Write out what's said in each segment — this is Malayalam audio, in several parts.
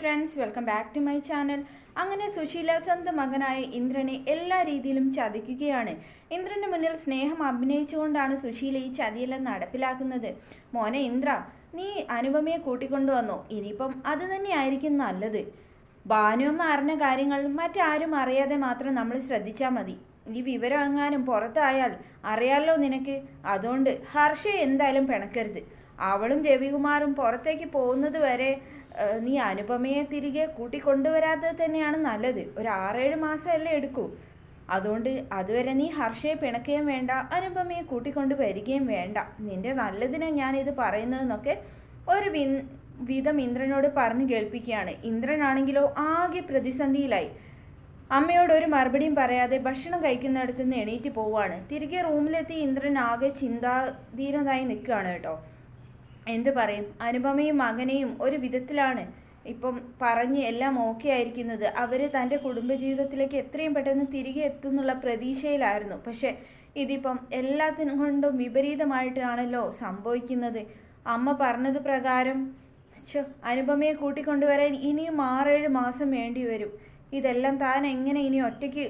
Friends, welcome back to my channel. അങ്ങനെ സുശീല സ്വന്തം മകനായ ഇന്ദ്രനെ എല്ലാ രീതിയിലും ചതിക്കുകയാണ്. ഇന്ദ്രന് മുന്നിൽ സ്നേഹം അഭിനയിച്ചുകൊണ്ടാണ് സുശീല ഈ ചതിയെല്ലാം നടപ്പിലാക്കുന്നത്. മോനെ ഇന്ദ്ര, നീ അനുപമയെ കൂട്ടിക്കൊണ്ടുവന്നോ? ഇനിയിപ്പം അത് തന്നെയായിരിക്കും നല്ലത്. ഭാനുവമ്മ അറിഞ്ഞ കാര്യങ്ങൾ മറ്റാരും അറിയാതെ മാത്രം നമ്മൾ ശ്രദ്ധിച്ചാൽ മതി. ഈ വിവരം എങ്ങാനും പുറത്തായാൽ അറിയാലോ നിനക്ക്. അതുകൊണ്ട് ഹർഷയെ എന്തായാലും പിണക്കരുത്. അവളും രവികുമാറും പുറത്തേക്ക് പോകുന്നത് വരെ നീ അനുപമയെ തിരികെ കൂട്ടിക്കൊണ്ടുവരാത്തത് തന്നെയാണ് നല്ലത്. ഒരു 6-7 മാസമല്ലേ എടുക്കൂ. അതുകൊണ്ട് അതുവരെ നീ ഹർഷയെ പിണക്കുകയും വേണ്ട, അനുപമയെ കൂട്ടിക്കൊണ്ട് വരികയും വേണ്ട. നിന്റെ നല്ലതിനെ ഞാനിത് പറയുന്നതെന്നൊക്കെ ഒരു വിധം ഇന്ദ്രനോട് പറഞ്ഞു കേൾപ്പിക്കുകയാണ്. ഇന്ദ്രനാണെങ്കിലോ ആകെ പ്രതിസന്ധിയിലായി. അമ്മയോട് ഒരു മറുപടിയും പറയാതെ ഭക്ഷണം കഴിക്കുന്നിടത്ത് നിന്ന് എണീറ്റ് പോവുകയാണ്. തിരികെ റൂമിലെത്തി ഇന്ദ്രൻ ആകെ ചിന്താധീനതായി നിൽക്കുകയാണ് കേട്ടോ. എന്ത് പറയും, അനുപമയും മകനെയും ഒരു വിധത്തിലാണ് ഇപ്പം പറഞ്ഞ് എല്ലാം ഓക്കെ ആയിരിക്കുന്നത്. അവർ തൻ്റെ കുടുംബജീവിതത്തിലേക്ക് എത്രയും പെട്ടെന്ന് തിരികെ എത്തുന്നുള്ള പ്രതീക്ഷയിലായിരുന്നു. പക്ഷെ ഇതിപ്പം എല്ലാത്തിനും കൊണ്ടും വിപരീതമായിട്ടാണല്ലോ സംഭവിക്കുന്നത്. അമ്മ പറഞ്ഞത് പ്രകാരം അനുപമയെ കൂട്ടിക്കൊണ്ടുവരാൻ ഇനിയും 6-7 മാസം വേണ്ടി വരും. ഇതെല്ലാം താൻ എങ്ങനെ ഇനി ഒറ്റയ്ക്ക്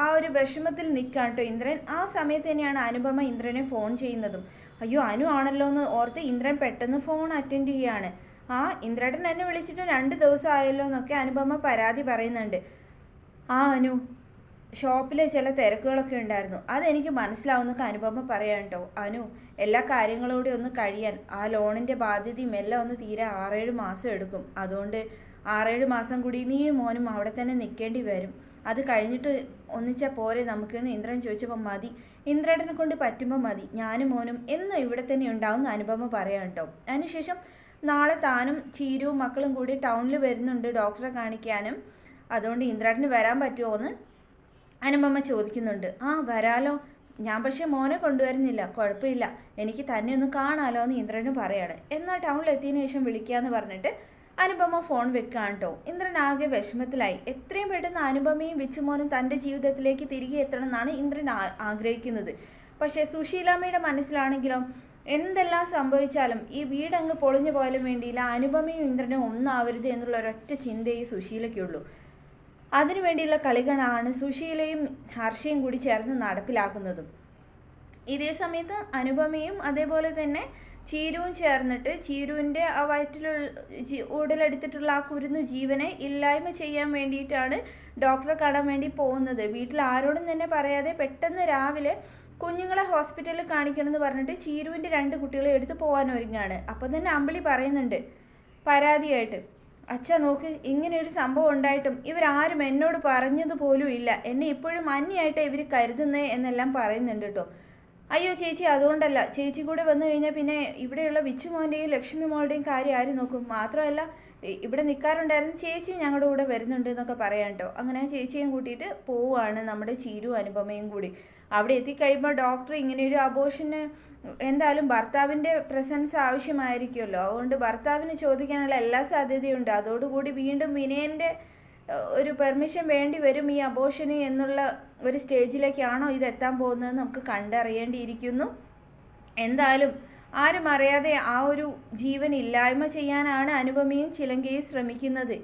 ആ ഒരു വിഷമത്തിൽ നിൽക്കാം കേട്ടോ ഇന്ദ്രൻ. ആ സമയത്ത് തന്നെയാണ് അനുപമ ഇന്ദ്രനെ ഫോൺ ചെയ്യുന്നതും. അയ്യോ, അനു ആണല്ലോ എന്ന് ഓർത്ത് ഇന്ദ്രൻ പെട്ടെന്ന് ഫോൺ അറ്റൻഡ് ചെയ്യുകയാണ്. ഇന്ദ്രേട്ടൻ എന്നെ വിളിച്ചിട്ട് 2 ദിവസം ആയല്ലോ എന്നൊക്കെ അനുപമ പരാതി പറയുന്നുണ്ട്. അനു, ഷോപ്പിലെ ചില തിരക്കുകളൊക്കെ ഉണ്ടായിരുന്നു, അതെനിക്ക് മനസ്സിലാവുന്നൊക്കെ അനുപമ പറയാം കേട്ടോ. അനു, എല്ലാ കാര്യങ്ങളോടെ ഒന്ന് കഴിയാൻ, ആ ലോണിൻ്റെ ബാധ്യതയും എല്ലാം ഒന്ന് തീരെ 6-7 മാസം എടുക്കും. അതുകൊണ്ട് 6-7 മാസം കൂടി നീയും മോനും അവിടെ തന്നെ നിൽക്കേണ്ടി വരും. അത് കഴിഞ്ഞിട്ട് ഒന്നിച്ചാൽ പോരെ നമുക്കെന്ന് ഇന്ദ്രൻ ചോദിച്ചപ്പോൾ മതി, ഇന്ദ്രേട്ടനെ കൊണ്ട് പറ്റുമ്പോൾ മതി, ഞാനും മോനും എന്നും ഇവിടെ തന്നെ ഉണ്ടാവും അനുപമ പറയാം കേട്ടോ. അതിനുശേഷം നാളെ താനും ചീരുവും മക്കളും കൂടി ടൗണിൽ വരുന്നുണ്ട് ഡോക്ടറെ കാണിക്കാനും. അതുകൊണ്ട് ഇന്ദ്രേട്ടന് വരാൻ പറ്റുമോ എന്ന് അനുപമ ചോദിക്കുന്നുണ്ട്. വരാലോ, ഞാൻ പക്ഷേ മോനെ കൊണ്ടുവരുന്നില്ല, കുഴപ്പമില്ല, എനിക്ക് തന്നെ ഒന്ന് കാണാലോ എന്ന് ഇന്ദ്രന് പറയാണ്. എന്നാൽ ടൗണിൽ എത്തിയതിനു ശേഷം വിളിക്കാമെന്ന് പറഞ്ഞിട്ട് അനുപമ ഫോൺ വെക്കാൻ കേട്ടോ. ഇന്ദ്രൻ ആകെ വിഷമത്തിലായി. എത്രയും പെട്ടെന്ന് അനുപമയും വിച്ചുമോനും തൻ്റെ ജീവിതത്തിലേക്ക് തിരികെ എത്തണം എന്നാണ് ഇന്ദ്രൻ ആഗ്രഹിക്കുന്നത്. പക്ഷേ സുശീലാമ്മയുടെ മനസ്സിലാണെങ്കിലോ എന്തെല്ലാം സംഭവിച്ചാലും ഈ വീടങ്ങ് പൊളിഞ്ഞു പോയാലും വേണ്ടിയില്ല, അനുപമയും ഇന്ദ്രനും ഒന്നാവരുത് എന്നുള്ള ഒരൊറ്റ ചിന്തയെ സുശീലയ്ക്കുള്ളൂ. അതിനുവേണ്ടിയുള്ള കളികളാണ് സുശീലയും ഹർഷയും കൂടി ചേർന്ന് നടപ്പിലാക്കുന്നതും. ഇതേ സമയത്ത് അനുപമയും അതേപോലെ തന്നെ ചീരുവും ചേർന്നിട്ട് ചീരുവിൻ്റെ ആ ഉടലെടുത്തിട്ടുള്ള ആ കുരുന്നു ജീവനെ ഇല്ലായ്മ ചെയ്യാൻ വേണ്ടിയിട്ടാണ് ഡോക്ടറെ കാണാൻ വേണ്ടി പോകുന്നത്. വീട്ടിൽ ആരോടും തന്നെ പറയാതെ പെട്ടെന്ന് രാവിലെ കുഞ്ഞുങ്ങളെ ഹോസ്പിറ്റലിൽ കാണിക്കണമെന്ന് പറഞ്ഞിട്ട് ചീരുവിൻ്റെ 2 കുട്ടികളെ എടുത്ത് പോകാൻ ഒരുങ്ങാണ്. അപ്പം തന്നെ അമ്പിളി പറയുന്നുണ്ട് പരാതിയായിട്ട്, അച്ഛാ നോക്ക്, ഇങ്ങനെയൊരു സംഭവം ഉണ്ടായിട്ടും ഇവരാരും എന്നോട് പറഞ്ഞതുപോലും ഇല്ല, എന്നെ ഇപ്പോഴും അന്യായിട്ട് ഇവർ കരുതുന്നേ എന്നെല്ലാം പറയുന്നുണ്ട് കേട്ടോ. അയ്യോ ചേച്ചി, അതുകൊണ്ടല്ല, ചേച്ചി കൂടെ വന്നു കഴിഞ്ഞാൽ പിന്നെ ഇവിടെയുള്ള വിച്ചുമോൻ്റെയും ലക്ഷ്മി മോളുടെയും കാര്യം ആര് നോക്കും? മാത്രമല്ല ഇവിടെ നിൽക്കാറുണ്ടായിരുന്നു ചേച്ചിയും ഞങ്ങളുടെ കൂടെ വരുന്നുണ്ട് എന്നൊക്കെ പറയാം കേട്ടോ. അങ്ങനെ ചേച്ചിയും കൂട്ടിയിട്ട് പോവുകയാണ് നമ്മുടെ ചീരു അനുപമയും കൂടി. അവിടെ എത്തിക്കഴിയുമ്പോൾ ഡോക്ടർ ഇങ്ങനെയൊരു അബോർഷന് എന്തായാലും ഭർത്താവിൻ്റെ പ്രസൻസ് ആവശ്യമായിരിക്കുമല്ലോ, അതുകൊണ്ട് ഭർത്താവിന് ചോദിക്കാനുള്ള എല്ലാ സാധ്യതയുണ്ട്. അതോടുകൂടി വീണ്ടും വിനയൻ്റെ ഒരു പെർമിഷൻ വേണ്ടി വരും ഈ അബോർഷന് എന്നുള്ള ഒരു സ്റ്റേജിലേക്കാണോ ഇതെത്താൻ പോകുന്നത് നമുക്ക് കണ്ടറിയേണ്ടിയിരിക്കുന്നു. എന്തായാലും ആരും അറിയാതെ ആ ഒരു ജീവൻ ഇല്ലായ്മ ചെയ്യാനാണ് അനുപമയും ചിലങ്കയും ശ്രമിക്കുന്നത്.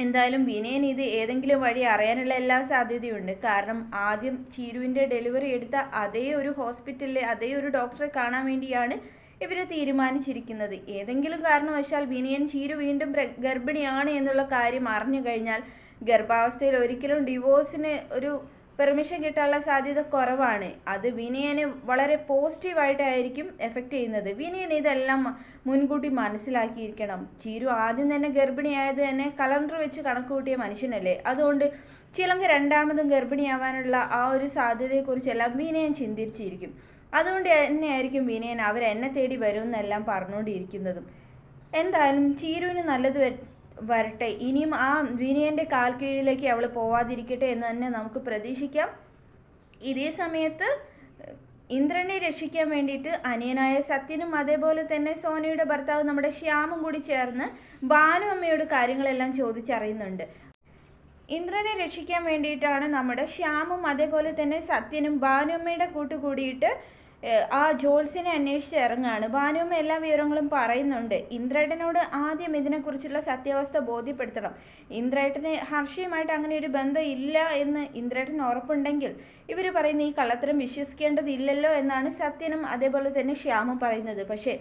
എന്തായാലും വിനയൻ ഇത് ഏതെങ്കിലും വഴി അറിയാനുള്ള എല്ലാ സാധ്യതയുണ്ട്. കാരണം ആദ്യം ചീരുവിൻ്റെ ഡെലിവറി എടുത്ത അതേ ഒരു ഹോസ്പിറ്റലിലെ അതേ ഒരു ഡോക്ടറെ കാണാൻ വേണ്ടിയാണ് ഇവരെ തീരുമാനിച്ചിരിക്കുന്നത്. ഏതെങ്കിലും കാരണവശാൽ വിനയൻ ചീരു വീണ്ടും ഗർഭിണിയാണ് എന്നുള്ള കാര്യം അറിഞ്ഞു കഴിഞ്ഞാൽ ഗർഭാവസ്ഥയിൽ ഒരിക്കലും ഡിവോഴ്സിന് ഒരു പെർമിഷൻ കിട്ടാനുള്ള സാധ്യത കുറവാണ്. അത് വിനയന് വളരെ പോസിറ്റീവായിട്ടായിരിക്കും എഫക്റ്റ് ചെയ്യുന്നത്. വിനയൻ ഇതെല്ലാം മുൻകൂട്ടി മനസ്സിലാക്കിയിരിക്കണം. ചീരു ആദ്യം തന്നെ ഗർഭിണിയായത് തന്നെ കലണ്ടർ വെച്ച് കണക്ക് കൂട്ടിയ മനുഷ്യനല്ലേ. അതുകൊണ്ട് ചിലങ്ക 2ാമതും ഗർഭിണിയാവാനുള്ള ആ ഒരു സാധ്യതയെക്കുറിച്ചെല്ലാം വിനയൻ ചിന്തിച്ചിരിക്കും. അതുകൊണ്ട് തന്നെയായിരിക്കും വിനയൻ അവരെന്നെ തേടി വരുമെന്നെല്ലാം പറഞ്ഞുകൊണ്ടിരിക്കുന്നതും. എന്തായാലും ചീരുവിന് നല്ലത് വരട്ടെ, ഇനിയും ആ വിനയൻ്റെ കാൽ കീഴിലേക്ക് അവൾ പോവാതിരിക്കട്ടെ എന്ന് തന്നെ നമുക്ക് പ്രതീക്ഷിക്കാം. ഇതേ സമയത്ത് ഇന്ദ്രനെ രക്ഷിക്കാൻ വേണ്ടിയിട്ട് അനിയനായ സത്യനും അതേപോലെ തന്നെ സോനയുടെ ഭർത്താവ് നമ്മുടെ ശ്യാമും കൂടി ചേർന്ന് ഭാനു അമ്മയോട് കാര്യങ്ങളെല്ലാം ചോദിച്ചറിയുന്നുണ്ട്. ഇന്ദ്രനെ രക്ഷിക്കാൻ വേണ്ടിയിട്ടാണ് നമ്മുടെ ശ്യാമും അതേപോലെ തന്നെ സത്യനും ഭാനുമ്മയുടെ കൂട്ടുകൂടിയിട്ട് ആ ജോത്സ്യനെ അന്വേഷിച്ച് ഇറങ്ങുകയാണ്. ഭാനുവും എല്ലാ വിവരങ്ങളും പറയുന്നുണ്ട്. ഇന്ദ്രേട്ടനോട് ആദ്യം ഇതിനെക്കുറിച്ചുള്ള സത്യാവസ്ഥ ബോധ്യപ്പെടുത്തണം. ഇന്ദ്രേട്ടന് ഹർഷയുമായിട്ട് അങ്ങനെ ഒരു ബന്ധം ഇല്ല എന്ന് ഇന്ദ്രേട്ടന് ഉറപ്പുണ്ടെങ്കിൽ ഇവർ പറയുന്ന ഈ കള്ളത്തരം വിശ്വസിക്കേണ്ടതില്ലല്ലോ എന്നാണ് സത്യനും അതേപോലെ തന്നെ ശ്യാമും പറയുന്നത്. പക്ഷേ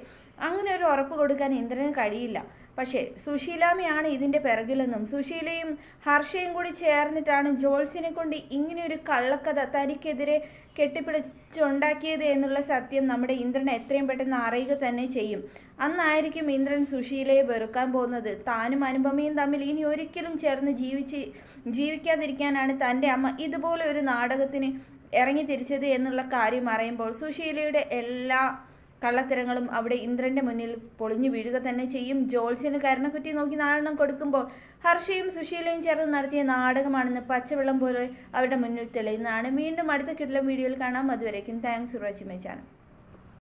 അങ്ങനെ ഒരു ഉറപ്പ് കൊടുക്കാൻ ഇന്ദ്രന് കഴിയില്ല. പക്ഷേ സുശീലാമ്മയാണ് ഇതിൻ്റെ പിറകിലെന്നും സുശീലയും ഹർഷയും കൂടി ചേർന്നിട്ടാണ് ജോത്സ്യനെ കൊണ്ട് ഇങ്ങനെയൊരു കള്ളക്കഥ തനിക്കെതിരെ കെട്ടിപ്പിടിച്ചുണ്ടാക്കിയത് എന്നുള്ള സത്യം നമ്മുടെ ഇന്ദ്രൻ എത്രയും പെട്ടെന്ന് അറിയുക തന്നെ ചെയ്യും. അന്നായിരിക്കും ഇന്ദ്രൻ സുശീലയെ വെറുക്കാൻ പോകുന്നത്. താനും അനുപമയും തമ്മിൽ ഇനി ഒരിക്കലും ചേർന്ന് ജീവിക്കാതിരിക്കാനാണ് തൻ്റെ അമ്മ ഇതുപോലെ ഒരു നാടകത്തിന് ഇറങ്ങി തിരിച്ചത് എന്നുള്ള കാര്യം അറിയുമ്പോൾ സുശീലയുടെ എല്ലാ കള്ളത്തരങ്ങളും അവിടെ ഇന്ദ്രൻ്റെ മുന്നിൽ പൊളിഞ്ഞു വീഴുക തന്നെ ചെയ്യും. ജോത്സ്യന് കരണക്കുറ്റി നോക്കി 4 കൊടുക്കുമ്പോൾ ഹർഷയും സുശീലയും ചേർന്ന് നടത്തിയ നാടകമാണെന്ന് പച്ചവെള്ളം പോലെ അവരുടെ മുന്നിൽ തെളിയുന്നതാണ്. വീണ്ടും അടുത്ത കിടിലൻ വീഡിയോയിൽ കാണാം. അതുവരേക്കും thanks for watching my channel.